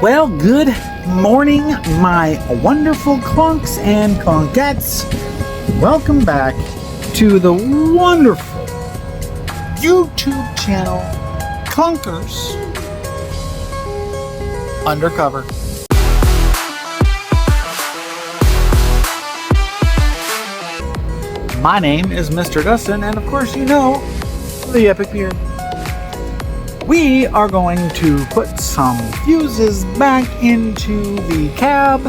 Well, good morning, my wonderful clunks and clunkettes. Welcome back to the wonderful YouTube channel, Clunkers Undercover. My name is Mr. Dustin, and of course you know, the Epic Beard. We are going to put some fuses back into the cab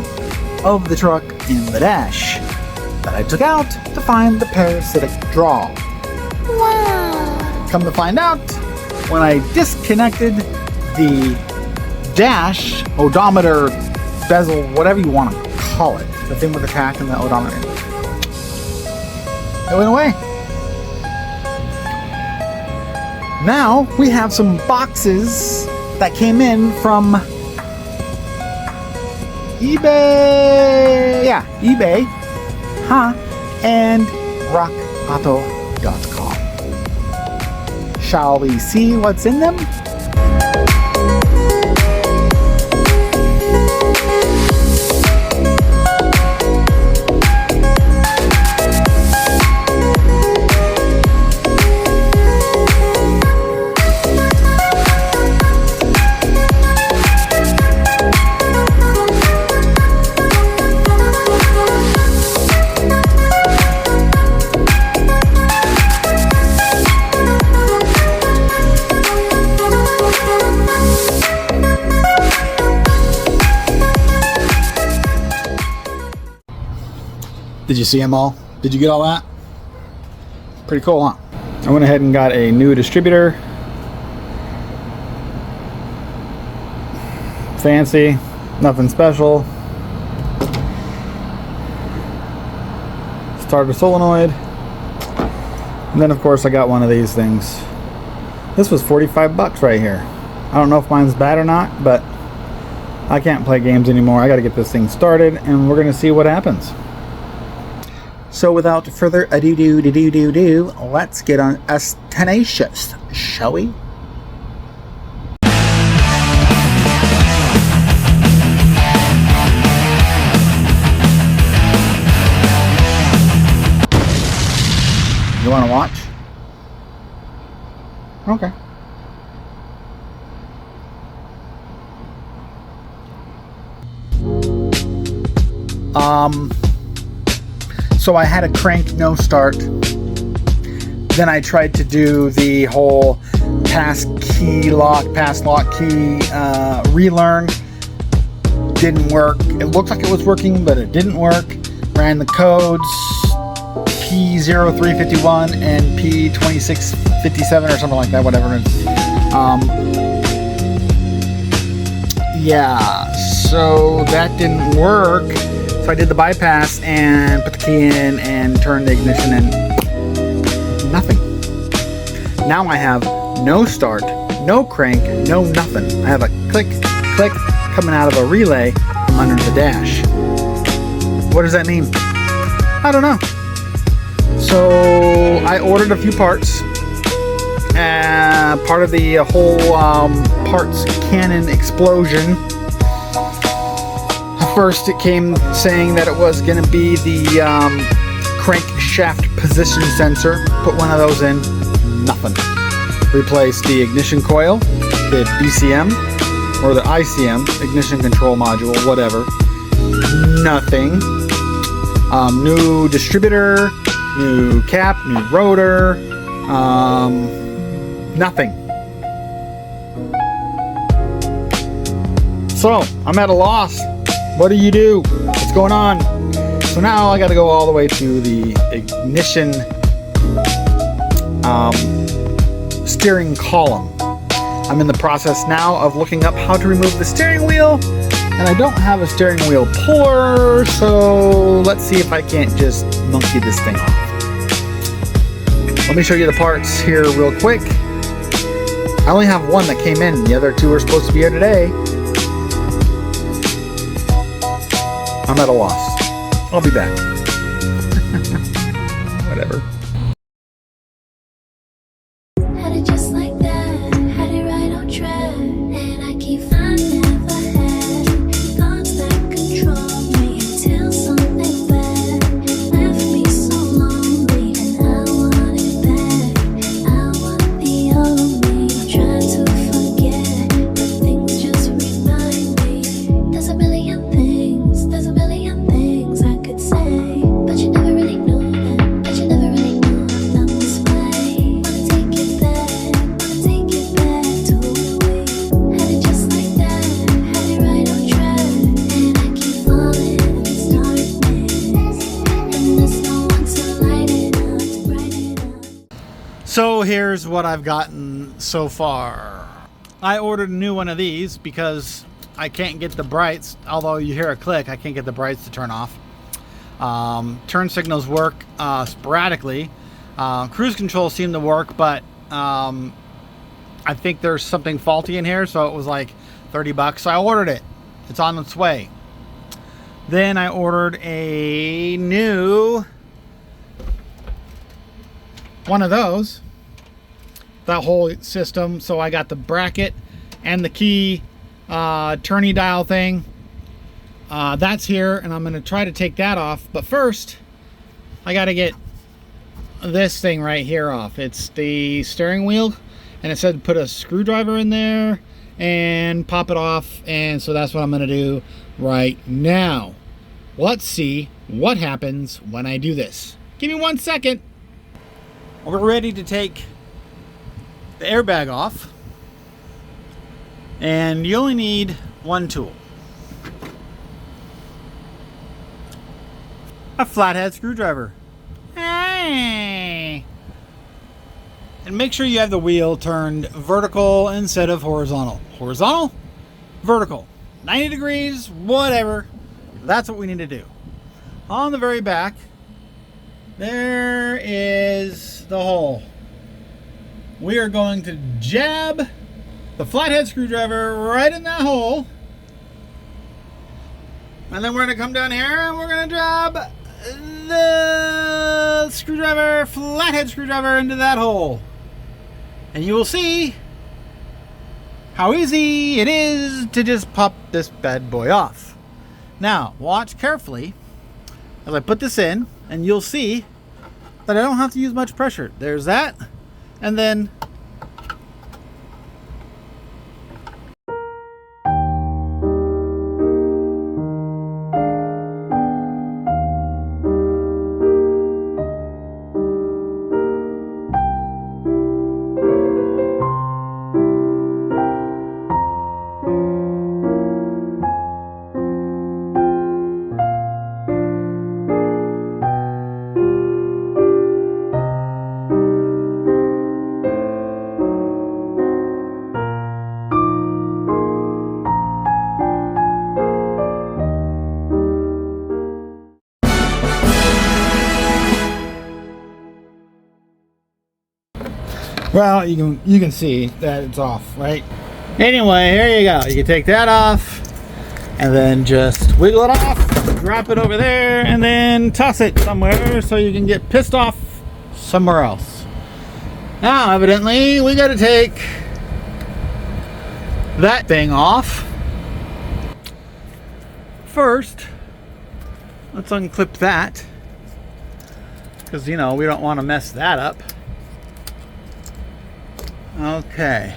of the truck in the dash that I took out to find the parasitic draw. Wow! Come to find out, when I disconnected the dash, odometer, bezel, whatever you want to call it, the thing with the tack and the odometer, it went away. Now we have some boxes that came in from eBay. Yeah, eBay. And rockauto.com. Shall we see what's in them? Did you see them all? Did you get all that? Pretty cool, huh? I went ahead and got a new distributor. Fancy, nothing special. Starter solenoid. And then of course I got one of these things. This was 45 bucks right here. I don't know if mine's bad or not, but I can't play games anymore. I gotta get this thing started and we're gonna see what happens. So without further ado, let's get on us tenacious, shall we? You want to watch? Okay. So I had a crank no start. Then I tried to do the whole pass lock key relearn. Didn't work. It looked like it was working, but it didn't work. Ran the codes P0351 and P2657 or something like that, whatever it is. Yeah, so that didn't work. So I did the bypass and put the key in and turned the ignition and nothing. Now I have no start, no crank, no nothing. I have a click, click coming out of a relay from under the dash. What does that mean? I don't know. So I ordered a few parts. Part of the whole parts cannon explosion. First it came saying that it was going to be the crankshaft position sensor. Put one of those in. Nothing. Replaced the ignition coil, the BCM, or the ICM, ignition control module, whatever. Nothing. New distributor, new cap, new rotor. Nothing. So, I'm at a loss. What do you do? What's going on? So now I got to go all the way to the ignition steering column. I'm in the process now of looking up how to remove the steering wheel, and I don't have a steering wheel puller, so let's see if I can't just monkey this thing off. Let me show you the parts here real quick. I only have one that came in. The other two are supposed to be here today. I'm at a loss. I'll be back. Whatever. Had it just like that, had it right on track, and I keep finding never had. So here's what I've gotten so far. I ordered a new one of these because I can't get the brights, although you hear a click, I can't get the brights to turn off. Turn signals work sporadically. Cruise control seemed to work, but I think there's something faulty in here, so it was like 30 bucks. So I ordered it. It's on its way. Then I ordered a new one of those. That whole system. So I got the bracket and the key turny dial thing. That's here, and I'm going to try to take that off. But first, I got to get this thing right here off. It's the steering wheel, and it said put a screwdriver in there and pop it off. And so that's what I'm going to do right now. Let's see what happens when I do this. Give me 1 second. We're ready to take the airbag off, and you only need one tool. A flathead screwdriver. Hey. And make sure you have the wheel turned vertical instead of horizontal. Horizontal, vertical, 90 degrees, whatever. That's what we need to do. On the very back, there is the hole. We are going to jab the flathead screwdriver right in that hole. And then we're going to come down here and we're going to jab the screwdriver, flathead screwdriver, into that hole. And you will see how easy it is to just pop this bad boy off. Now, watch carefully as I put this in, and you'll see that I don't have to use much pressure. There's that. And then well, you can see that it's off, right? Anyway, here you go. You can take that off and then just wiggle it off, drop it over there, and then toss it somewhere so you can get pissed off somewhere else. Now, evidently, we got to take that thing off. First, let's unclip that, because, you know, we don't want to mess that up. Okay.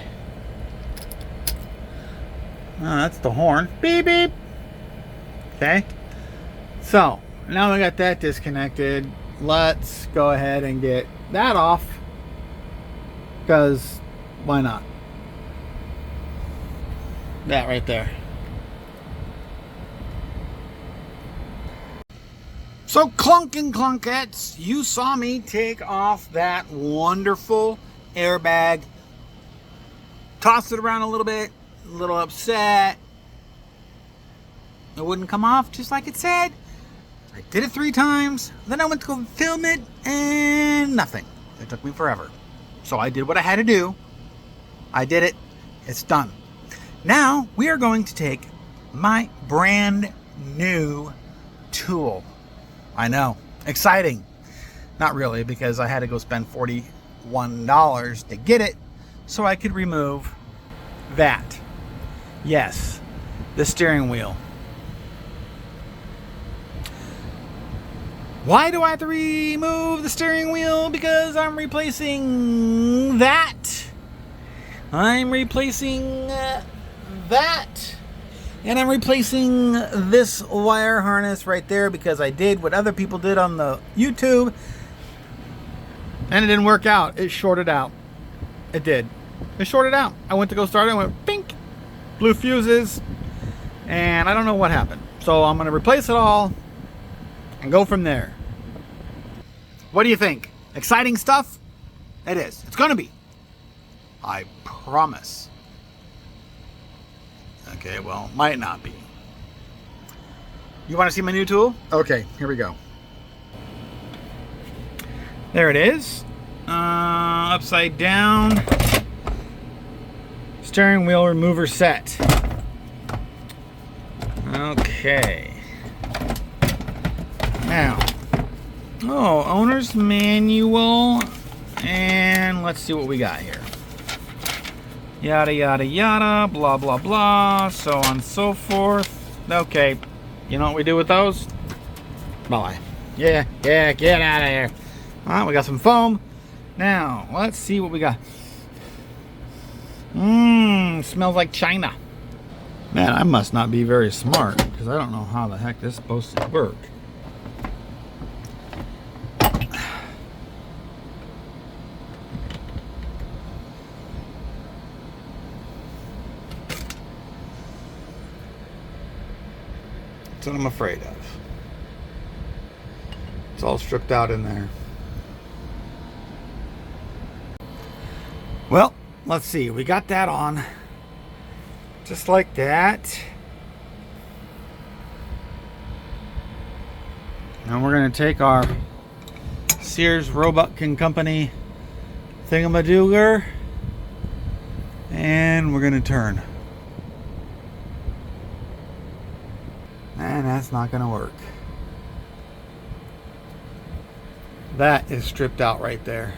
Oh, that's the horn. Beep, beep. Okay. So, now we got that disconnected. Let's go ahead and get that off. Because, why not? That right there. So, clunk and clunkettes, you saw me take off that wonderful airbag. Tossed it around a little bit, a little upset. It wouldn't come off just like it said. I did it 3 times. Then I went to go film it and nothing. It took me forever. So I did what I had to do. I did it. It's done. Now we are going to take my brand new tool. I know. Exciting. Not really, because I had to go spend $41 to get it so I could remove that. Yes, the steering wheel. Why do I have to remove the steering wheel? Because I'm replacing that. I'm replacing that. And I'm replacing this wire harness right there because I did what other people did on the YouTube. And it didn't work out. It shorted out. It did. It shorted out. I went to go start it and went pink. Blew fuses. And I don't know what happened. So I'm going to replace it all and go from there. What do you think? Exciting stuff? It is. It's going to be. I promise. Okay, well, might not be. You want to see my new tool? Okay, here we go. There it is. Upside down. Steering wheel remover set. Okay. Now, owner's manual. And let's see what we got here. Yada, yada, yada, blah, blah, blah, so on and so forth. Okay, you know what we do with those? Bye. Yeah, get out of here. All right, we got some foam. Now, let's see what we got. Smells like China. Man, I must not be very smart, because I don't know how the heck this is supposed to work. That's what I'm afraid of. It's all stripped out in there. Well, let's see. We got that on. Just like that. And we're going to take our Sears Roebuck & Company thingamadooger and we're going to turn. And that's not going to work. That is stripped out right there.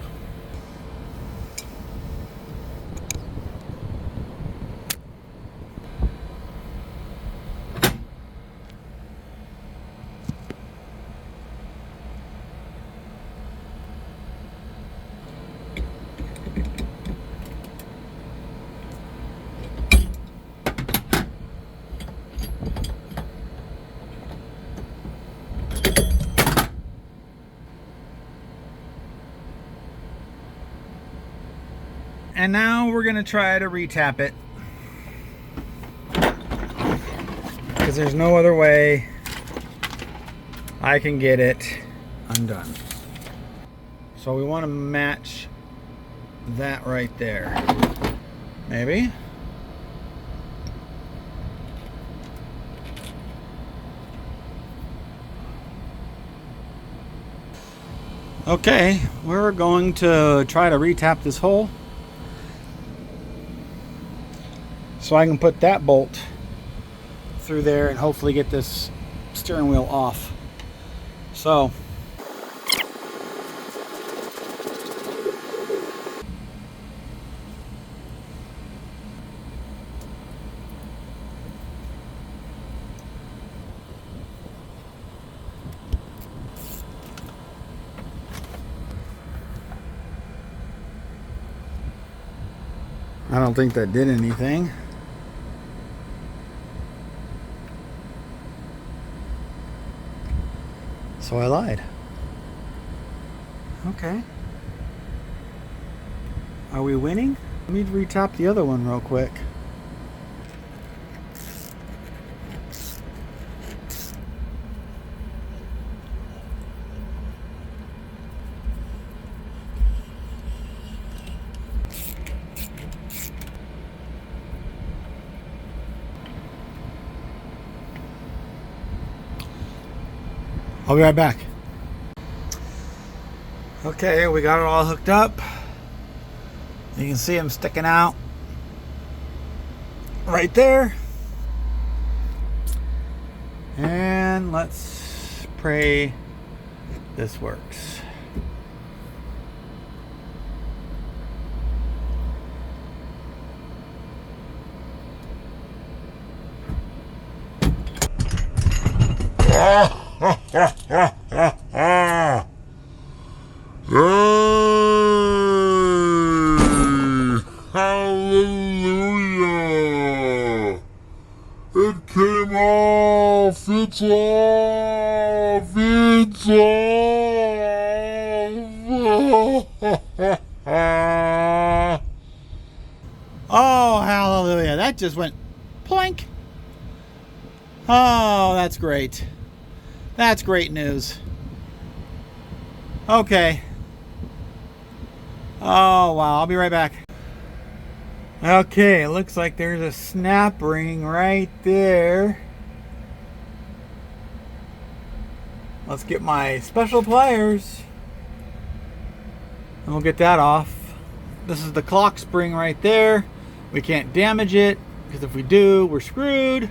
And now we're gonna try to retap it, because there's no other way I can get it undone. So we want to match that right there. Maybe. Okay, we're going to try to retap this hole so I can put that bolt through there and hopefully get this steering wheel off. So I don't think that did anything. So I lied. Okay. Are we winning? Let me retop the other one real quick. I'll be right back. Okay, we got it all hooked up. You can see them sticking out right there. And let's pray this works. Hallelujah! It came off! It's off! It's off! Oh, hallelujah. That just went plink. Oh, that's great. That's great news. Okay. Oh, wow. I'll be right back. Okay, it looks like there's a snap ring right there. Let's get my special pliers. And we'll get that off. This is the clock spring right there. We can't damage it, because if we do, we're screwed.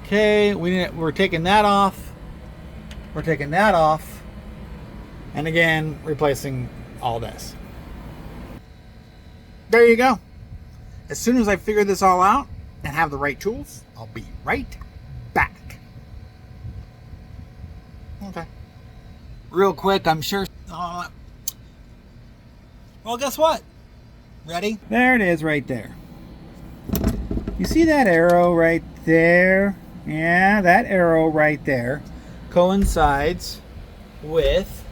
Okay, we're taking that off. We're taking that off. And again, replacing all this. There you go. As soon as I figure this all out and have the right tools, I'll be right back. Okay. Real quick, I'm sure. Well, guess what? Ready? There it is right there. You see that arrow right there? Yeah, that arrow right there coincides with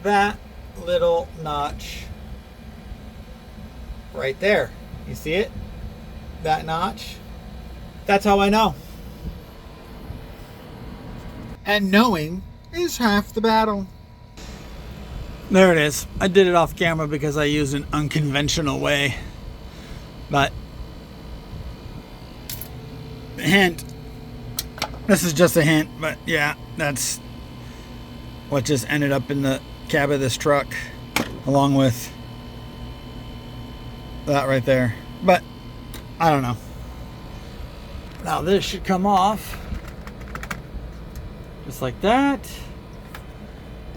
that little notch right there. You see it? That notch? That's how I know. And knowing is half the battle. There it is. I did it off camera because I used an unconventional way. But hint. This is just a hint, but yeah, that's what just ended up in the cab of this truck, along with that right there. But I don't know. Now this should come off just like that,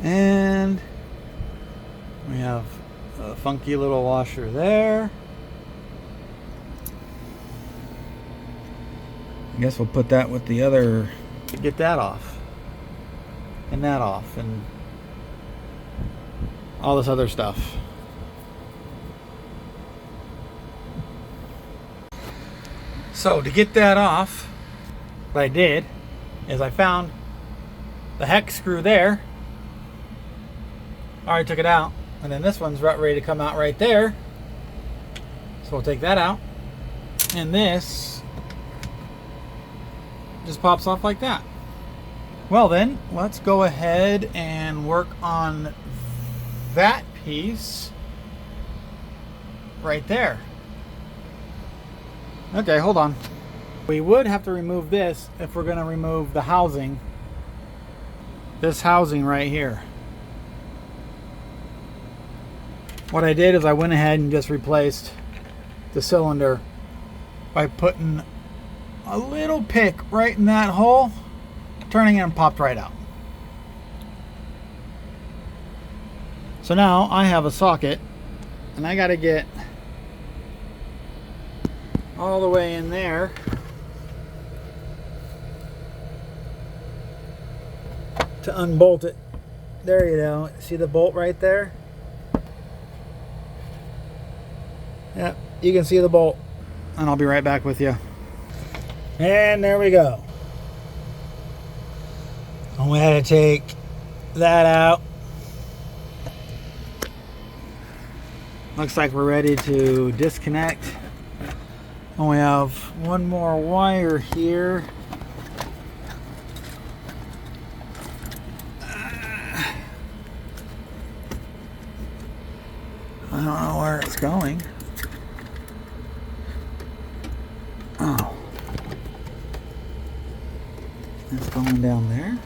and we have a funky little washer there. I guess we'll put that with the other to get that off and that off and all this other stuff. So to get that off, what I did is I found the hex screw there. I already took it out, and then this one's right ready to come out right there. So we'll take that out, and this just pops off like that. Well then, let's go ahead and work on that piece right there. Okay, hold on. We would have to remove this if we're going to remove the housing. This housing right here. What I did is I went ahead and just replaced the cylinder by putting a little pick right in that hole, turning it and popped right out. So now I have a socket, and I got to get all the way in there to unbolt it. There you go. See the bolt right there? Yeah, you can see the bolt. And I'll be right back with you. And there we go. I'm going to take that out. Looks like we're ready to disconnect. And we have one more wire here. I don't know where it's going. Oh. It's going down there.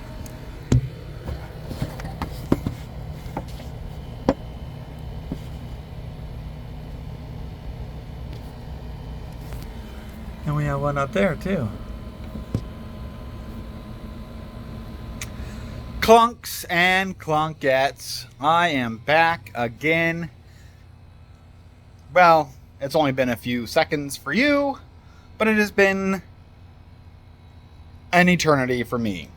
And we have one up there too. Clunks and clunkettes. I am back again. Well, it's only been a few seconds for you, but it has been an eternity for me.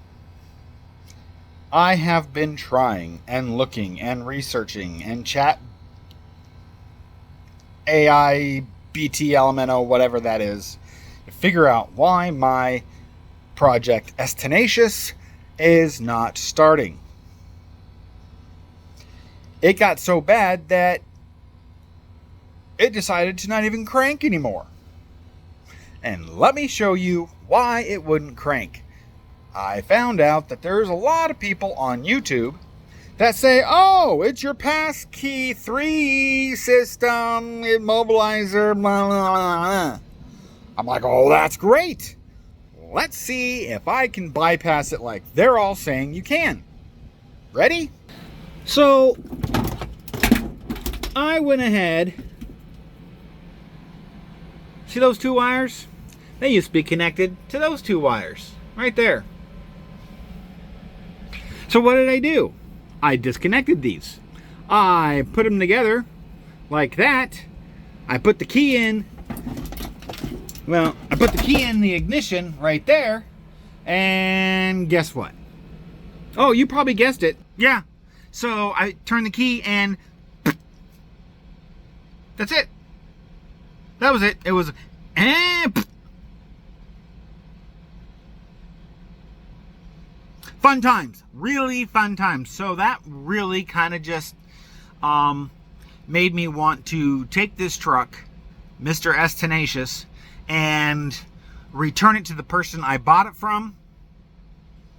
I have been trying and looking and researching and chat AI, BT, Elemento, whatever that is, to figure out why my project S Tenacious is not starting. It got so bad that it decided to not even crank anymore. And let me show you why it wouldn't crank. I found out that there's a lot of people on YouTube that say, oh, it's your passkey 3 system immobilizer, blah, blah, blah. I'm like, oh, that's great. Let's see if I can bypass it like they're all saying you can. Ready? So I went ahead. See those 2 wires? They used to be connected to those 2 wires right there. So what did I do? I disconnected these. I put them together like that. I put the key in. Well, I put the key in the ignition right there. And guess what? Oh, you probably guessed it. Yeah. So I turned the key and that's it. That was it. It was fun times. Really fun times. So that really kind of just made me want to take this truck, Mr. S Tenacious, and return it to the person I bought it from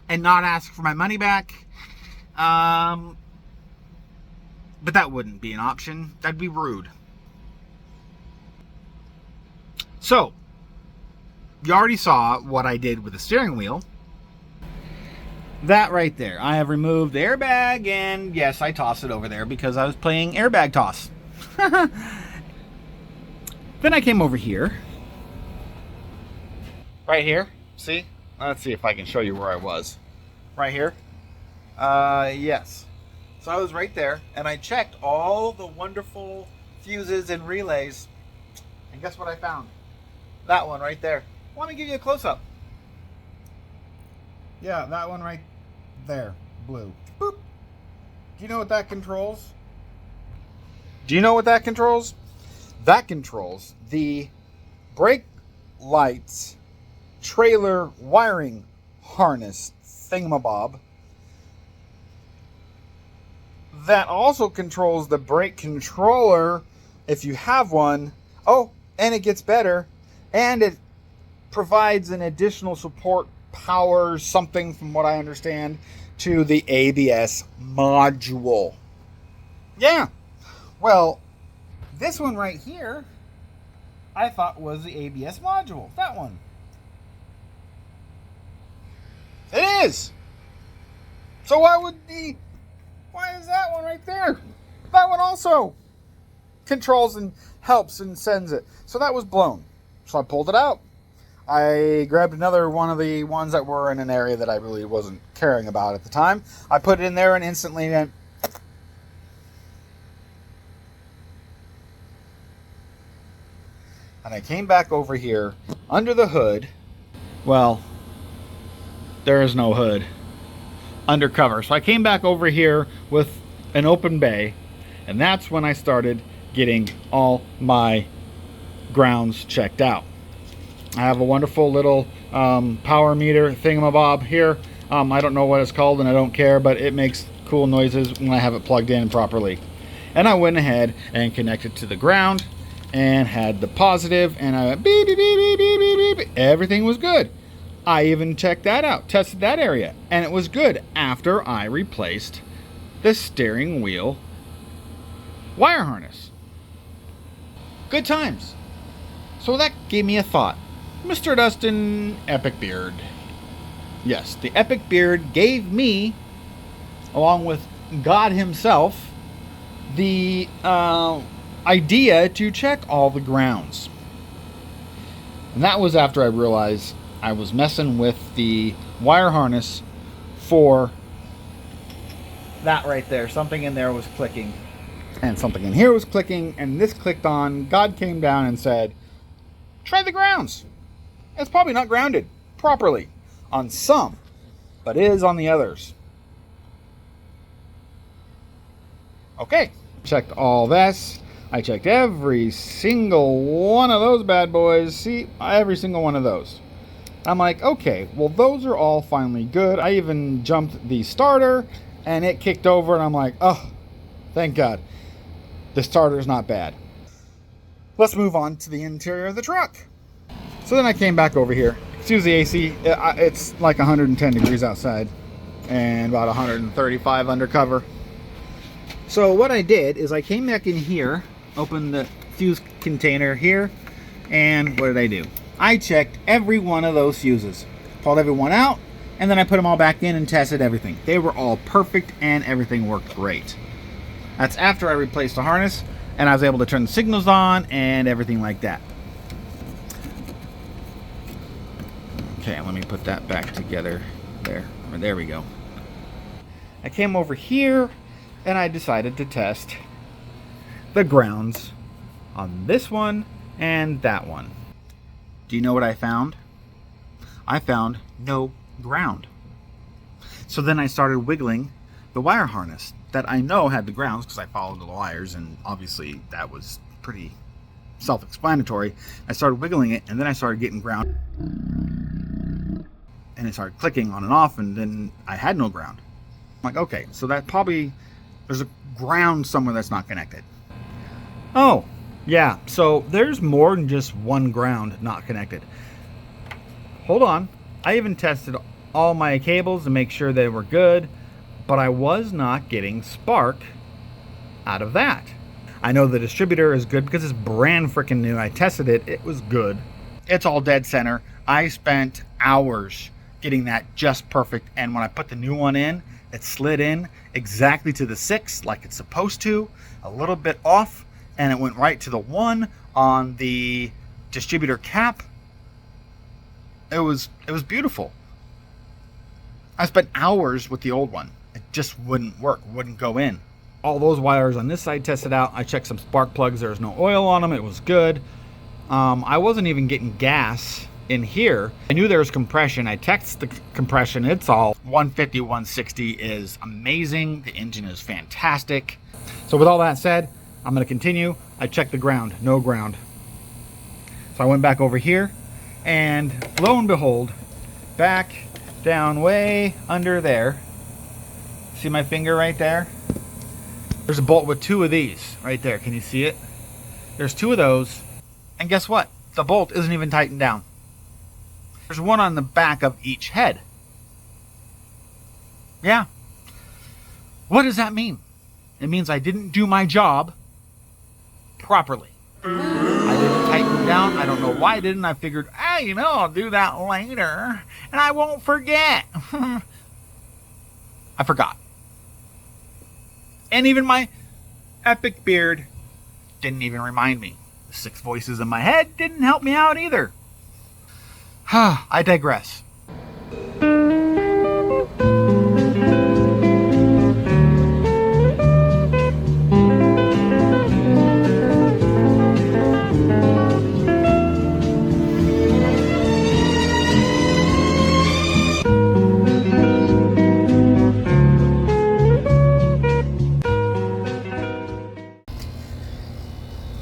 and not ask for my money back. But that wouldn't be an option. That'd be rude. So, you already saw what I did with the steering wheel. That right there. I have removed the airbag, and yes, I tossed it over there because I was playing airbag toss. Then I came over here. Right here. See? Let's see if I can show you where I was. Right here. Yes. So I was right there, and I checked all the wonderful fuses and relays. And guess what I found? That one right there. Let me give you a close-up. Yeah, that one right there. Blue. Boop. Do you know what that controls? Do you know what that controls? That controls the brake lights trailer wiring harness thingamabob. That also controls the brake controller if you have one. Oh, and it gets better. And it provides an additional support power, something from what I understand, to the ABS module. Yeah. Well, this one right here, I thought was the ABS module. That one. It is. So why is that one right there? That one also controls and helps and sends it. So that was blown. So I pulled it out. I grabbed another one of the ones that were in an area that I really wasn't caring about at the time. I put it in there and instantly went. And I came back over here under the hood. Well, there is no hood. Undercover. So I came back over here with an open bay, and that's when I started getting all my grounds checked out. I have a wonderful little power meter thingamabob here. I don't know what it's called and I don't care, but it makes cool noises when I have it plugged in properly. And I went ahead and connected to the ground and had the positive, and I went beep, beep, beep, beep, beep, beep, beep. Everything was good. I even checked that out, tested that area, and it was good after I replaced the steering wheel wire harness. Good times. So that gave me a thought. Mr. Dustin Epic Beard. Yes, the Epic Beard gave me, along with God himself, the idea to check all the grounds. And that was after I realized I was messing with the wire harness for that right there. Something in there was clicking. And something in here was clicking, and this clicked on. God came down and said, try the grounds. It's probably not grounded properly on some, but it is on the others. Okay, checked all this. I checked every single one of those bad boys. See, every single one of those. I'm like, okay, well, those are all finally good. I even jumped the starter, and it kicked over, and I'm like, oh, thank God. The starter's not bad. Let's move on to the interior of the truck. So then I came back over here. Excuse the AC. It's like 110 degrees outside and about 135 undercover. So what I did is I came back in here, opened the fuse container here, and what did I do? I checked every one of those fuses, pulled every one out, and then I put them all back in and tested everything. They were all perfect and everything worked great. That's after I replaced the harness and I was able to turn the signals on and everything like that. Okay, let me put that back together there. There we go. I came over here and I decided to test the grounds on this one and that one. Do you know what I found? I found no ground. So then I started wiggling the wire harness that I know had the grounds because I followed the wires, and obviously that was pretty self-explanatory. I started wiggling it and then I started getting ground and it started clicking on and off, and then I had no ground. I'm like, okay, so that probably there's a ground somewhere that's not connected. Oh yeah, so there's more than just one ground not connected. Hold on, I even tested all my cables to make sure they were good, but I was not getting spark out of that. I know the distributor is good because it's brand freaking new. I tested it, it was good. It's all dead center. I spent hours getting that just perfect, and when I put the new one in, it slid in exactly to the 6 like it's supposed to, a little bit off, and it went right to the 1 on the distributor cap. It was beautiful. I spent hours with the old one. It just wouldn't work, wouldn't go in. All those wires on this side tested out. I checked some spark plugs. There was no oil on them. It was good. I wasn't even getting gas in here. I knew there was compression. I tested the compression. It's all 150, 160 is amazing. The engine is fantastic. So with all that said, I'm going to continue. I checked the ground. No ground. So I went back over here, and lo and behold, back down way under there. See my finger right there? There's a bolt with 2 of these right there. Can you see it? There's 2 of those. And guess what? The bolt isn't even tightened down. There's one on the back of each head. Yeah. What does that mean? It means I didn't do my job properly. I didn't tighten down. I don't know why I didn't. I figured, hey, I'll do that later and I won't forget. I forgot. And even my epic beard didn't even remind me. The 6 voices in my head didn't help me out either. I digress.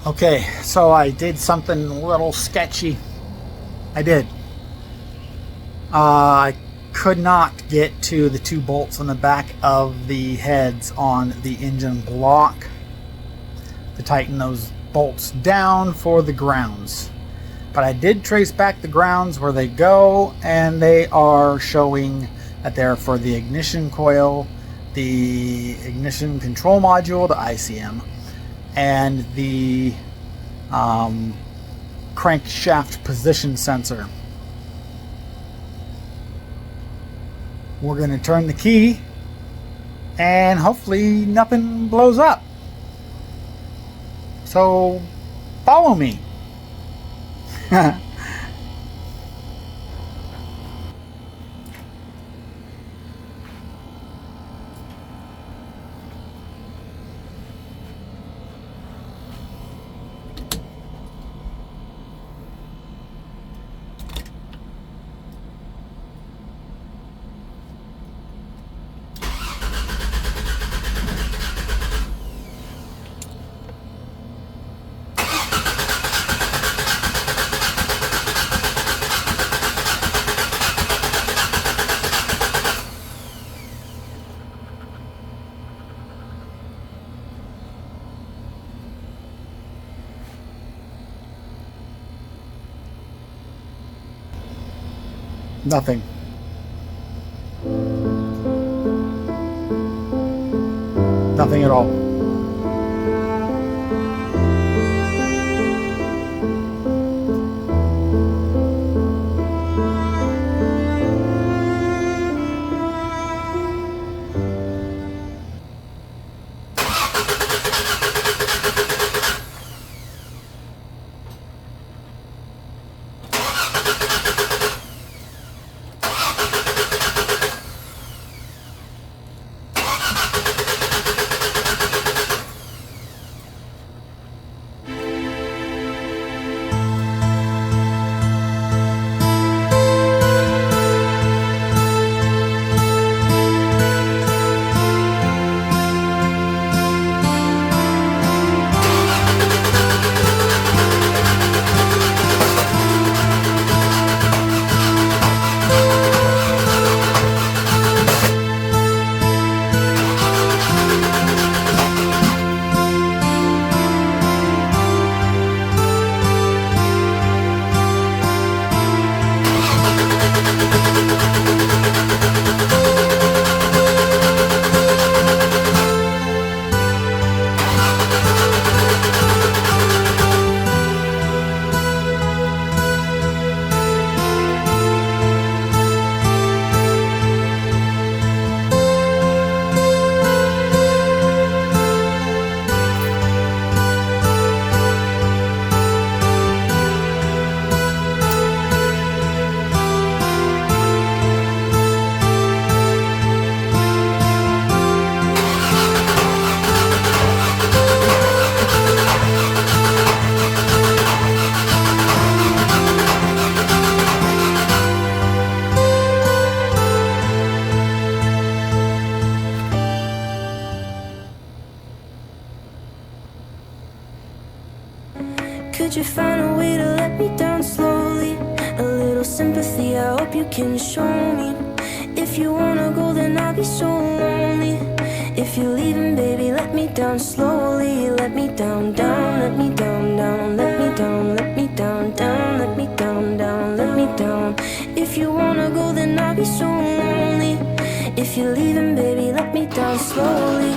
Okay, so I did something a little sketchy. I did. I could not get to the 2 bolts on the back of the heads on the engine block to tighten those bolts down for the grounds. But I did trace back the grounds where they go, and they are showing that they're for the ignition coil, the ignition control module, the ICM, and the crankshaft position sensor. We're going to turn the key and hopefully nothing blows up. So follow me. Nothing. Nothing at all. you find a way to let me down slowly? A little sympathy, I hope you can show me. If you wanna go, then I'll be so lonely. If you're leaving, baby, let me down slowly. Let me down, down, let me down, down, let me down, let me down, down, let me down, down, let me down. If you wanna go, then I'll be so lonely. If you're leaving, baby, let me down slowly.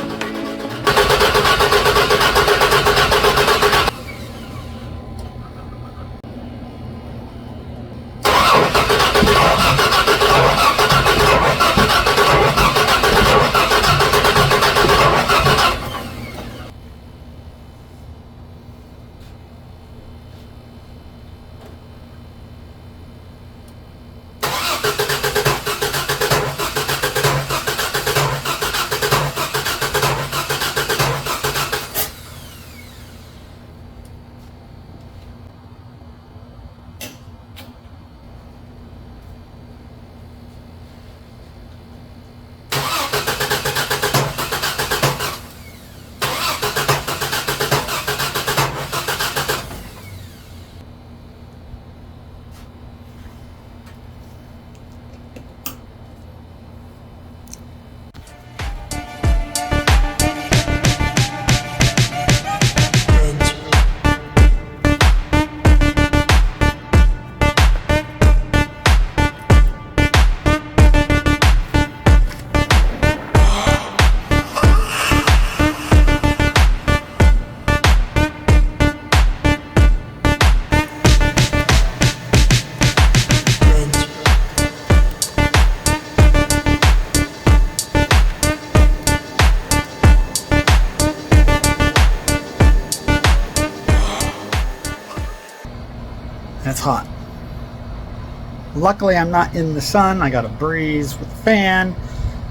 It's hot. Luckily, I'm not in the sun. I got a breeze with the fan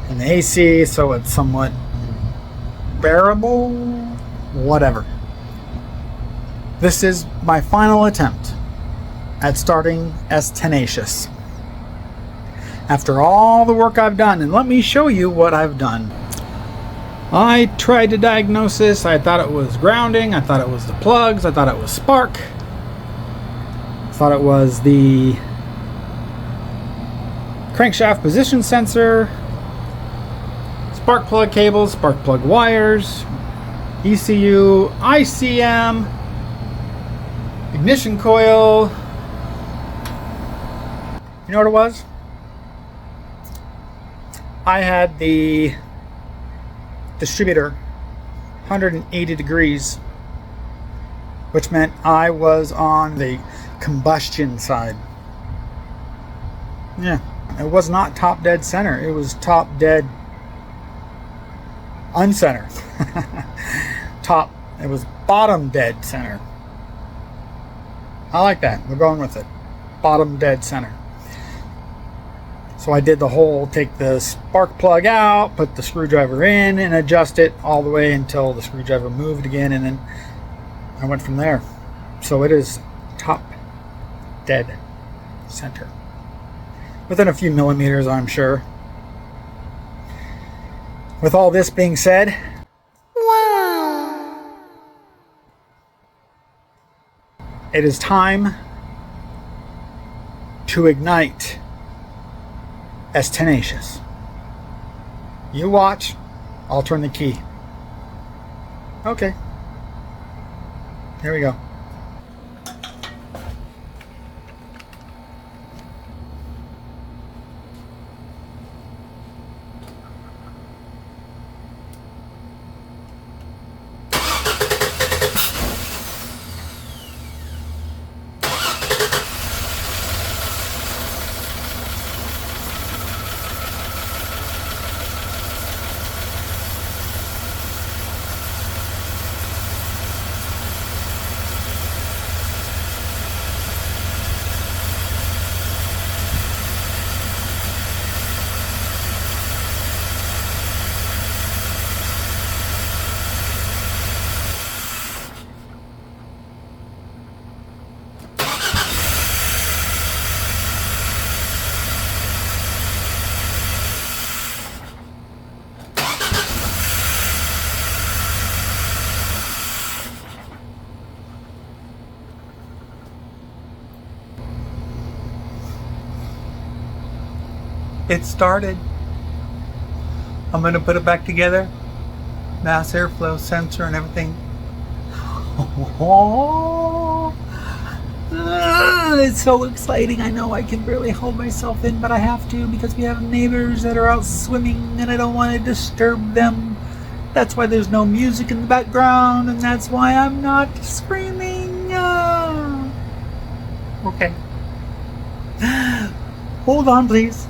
and the AC, so it's somewhat bearable. Whatever. This is my final attempt at starting S Tenacious. After all the work I've done, and let me show you what I've done. I tried to diagnose this. I thought it was grounding. I thought it was the plugs. I thought it was spark. Thought it was the crankshaft position sensor, spark plug cables, spark plug wires, ECU, ICM, ignition coil. You know what it was? I had the distributor 180 degrees, which meant I was on the combustion side. Yeah, it was not top dead center. It was top dead uncenter. It was bottom dead center. I like that. We're going with it. Bottom dead center. So I did the whole take the spark plug out, put the screwdriver in, and adjust it all the way until the screwdriver moved again, and then I went from there. So it is top dead center. Within a few millimeters, I'm sure. With all this being said, wow, it is time to ignite S Tenacious. You watch, I'll turn the key. Okay. Here we go. It started. I'm gonna put it back together. Mass airflow sensor and everything. Oh, it's so exciting. I know I can barely hold myself in, but I have to because we have neighbors that are out swimming and I don't want to disturb them. That's why there's no music in the background, and that's why I'm not screaming. Okay. Hold on, please.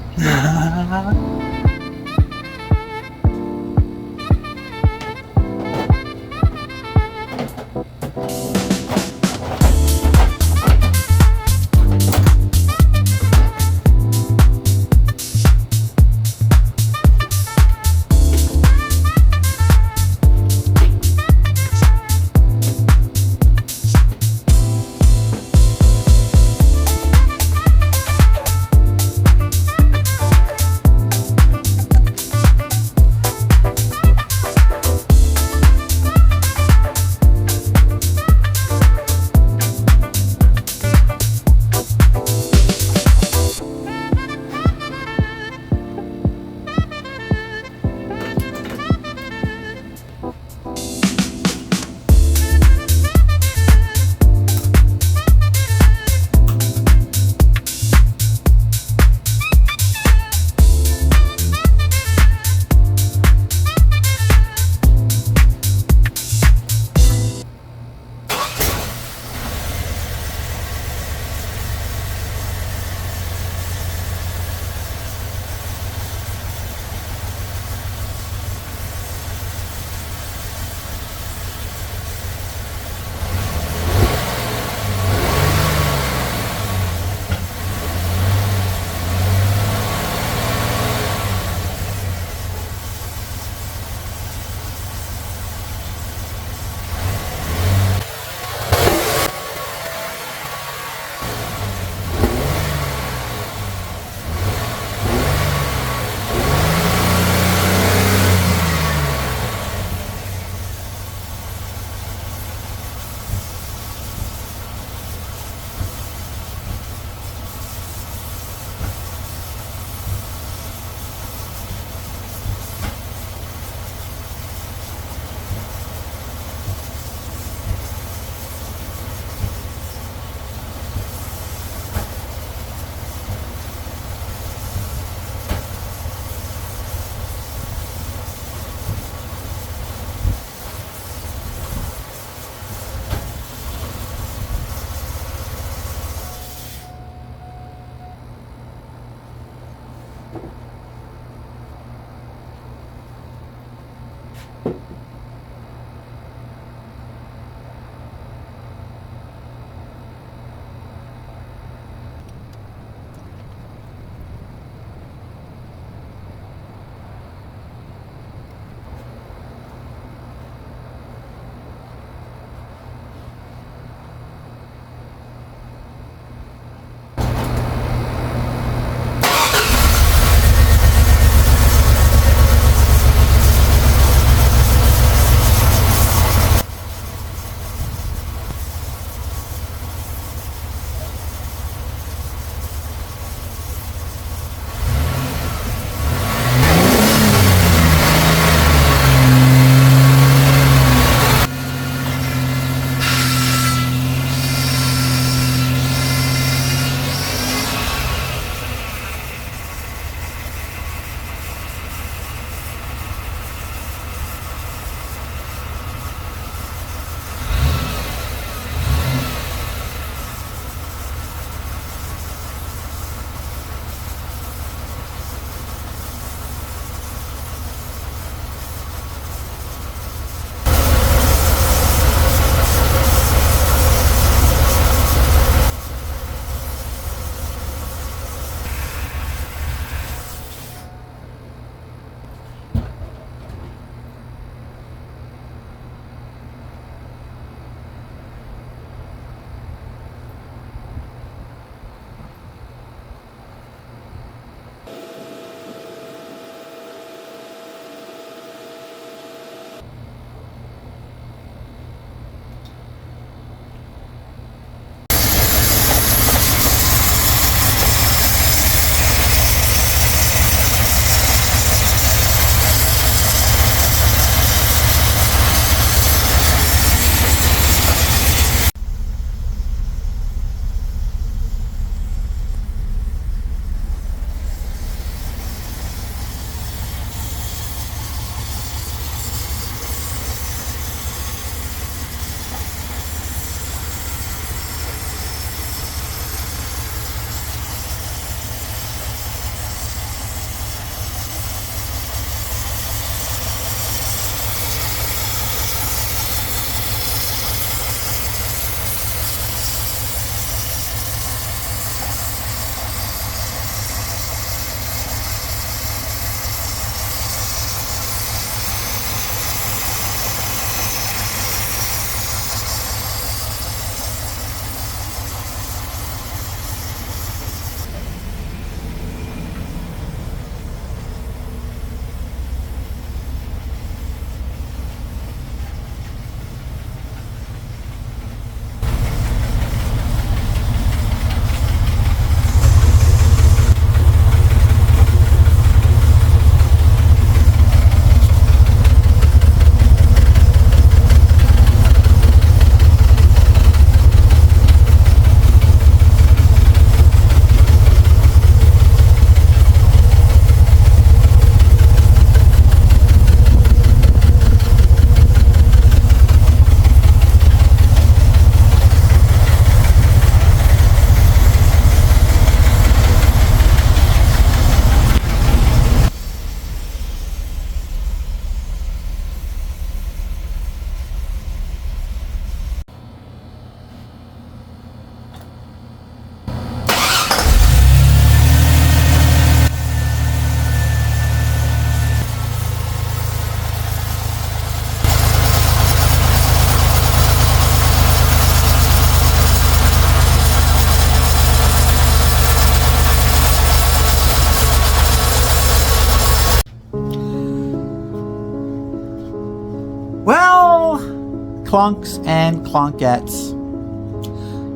clunks and clunkettes.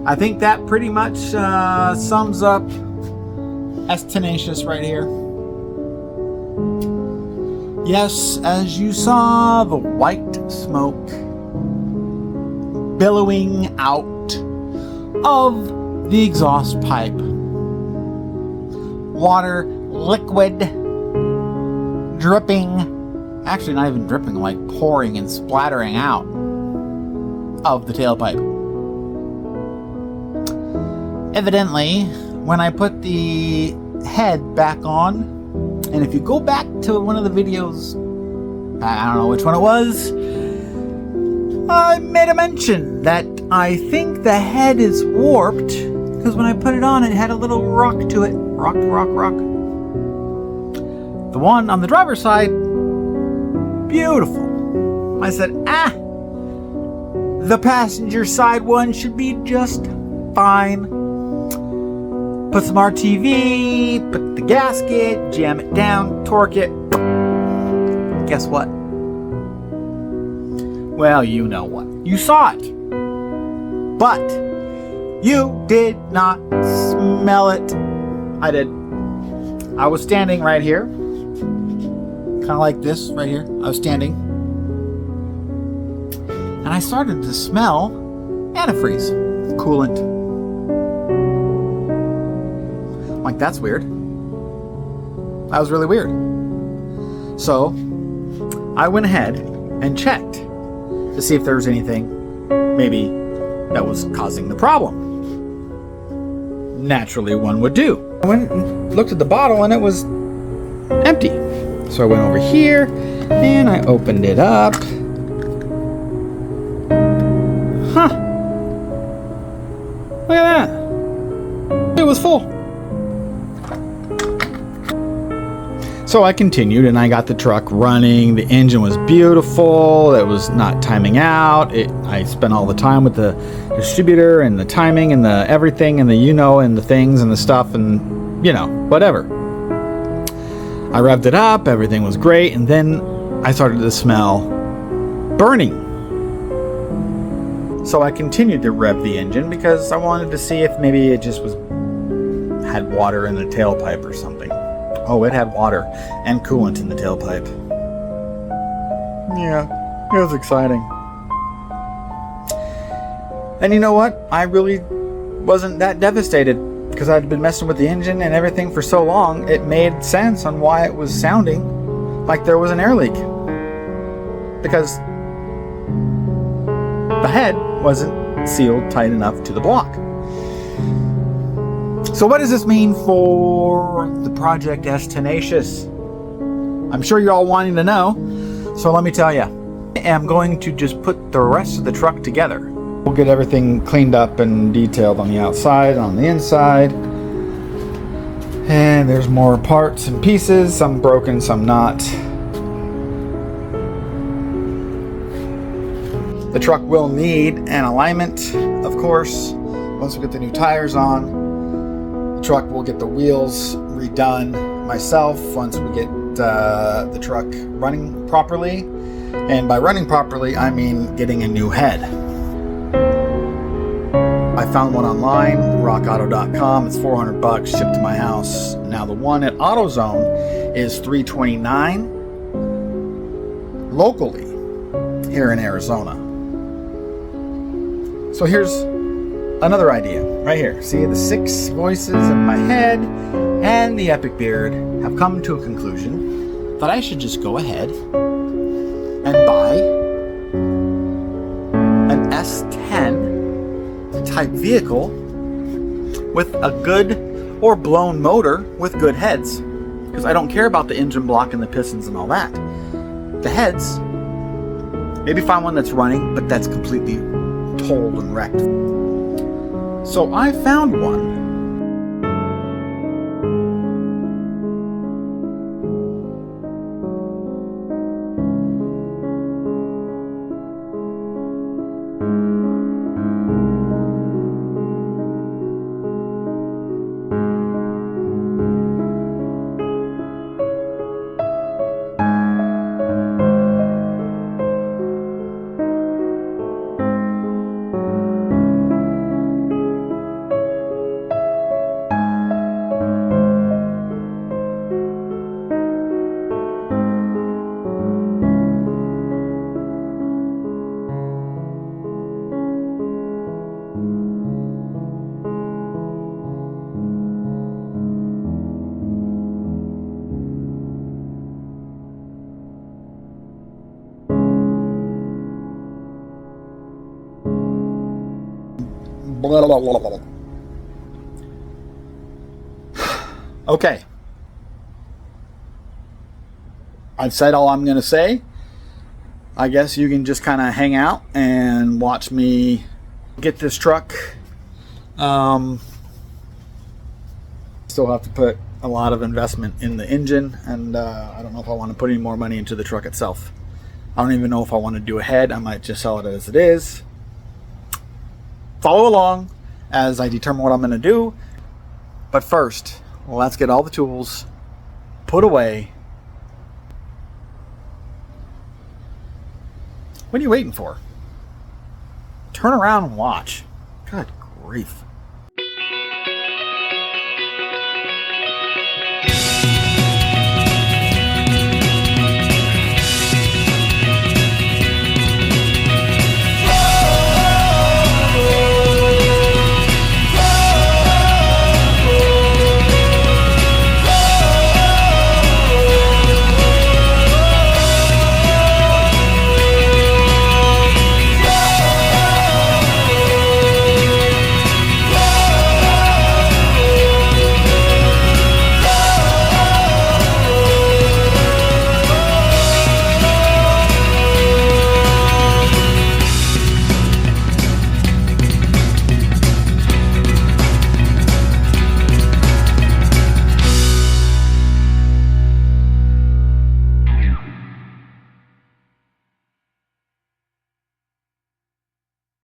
I think that pretty much sums up S Tenacious right here. Yes, as you saw, the white smoke billowing out of the exhaust pipe. Water, liquid, dripping, actually not even dripping, like pouring and splattering out of the tailpipe. Evidently, when I put the head back on, and if you go back to one of the videos, I don't know which one it was, I made a mention that I think the head is warped because when I put it on, it had a little rock to it. Rock. The one on the driver's side, beautiful. I said, the passenger side one should be just fine. Put some RTV, put the gasket, jam it down, torque it. Guess what? Well, you know what. You saw it. But you did not smell it. I did. I was standing right here. Kind of like this right here. I was standing. And I started to smell antifreeze coolant. Like, that's weird. That was really weird. So I went ahead and checked to see if there was anything maybe that was causing the problem. Naturally, one would do. I went and looked at the bottle and it was empty. So I went over here and I opened it up. Huh. Look at that. It was full. So I continued and I got the truck running. The engine was beautiful. It was not timing out. I spent all the time with the distributor and the timing and the everything and the and the things and the stuff and whatever. I revved it up. Everything was great. And then I started to smell burning. So I continued to rev the engine because I wanted to see if maybe it just had water in the tailpipe or something. Oh, it had water and coolant in the tailpipe. Yeah, it was exciting. And you know what? I really wasn't that devastated because I'd been messing with the engine and everything for so long. It made sense on why it was sounding like there was an air leak. Because the head wasn't sealed tight enough to the block. So what does this mean for the Project S Tenacious? I'm sure you're all wanting to know, so let me tell you. I am going to just put the rest of the truck together. We'll get everything cleaned up and detailed on the outside, on the inside. And there's more parts and pieces, some broken, some not. The truck will need an alignment, of course, once we get the new tires on. The truck will get the wheels redone myself once we get the truck running properly. And by running properly, I mean getting a new head. I found one online, rockauto.com. It's $400 shipped to my house. Now the one at AutoZone is $329 locally here in Arizona. So here's another idea right here. See, the 6 voices in my head and the Epic Beard have come to a conclusion that I should just go ahead and buy an S10 type vehicle with a good or blown motor with good heads, because I don't care about the engine block and the pistons and all that. The heads, maybe find one that's running but that's completely totaled and wrecked. So I found one. Okay. I've said all I'm going to say. I guess you can just kind of hang out and watch me get this truck. Still have to put a lot of investment in the engine, and I don't know if I want to put any more money into the truck itself. I don't even know if I want to do a head. I might just sell it as it is. Follow along as I determine what I'm going to do. But first, let's get all the tools put away. What are you waiting for? Turn around and watch. Good grief.